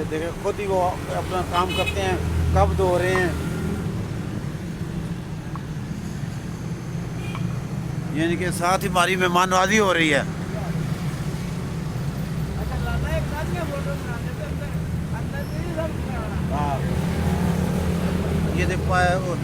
ये देखें खुद ही वो अपना काम करते हैं, कब धो रहे हैं, यानी कि साथ ही हमारी मेहमानवाजी हो रही है। हाँ ये देख पाए वो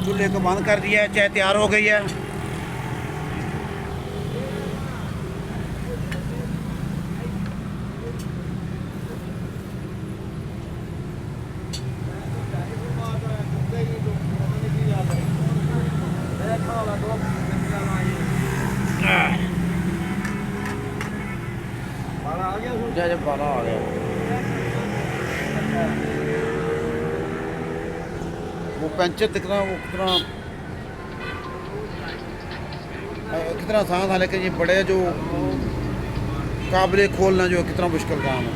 चूल्हे को बंद कर दिया है, चाय तैयार हो गई है। जब बारह आ गया वो पेंचर दिखना, वो कितना आसान था, लेकिन ये बड़े जो काबिल खोलना जो कितना मुश्किल काम है।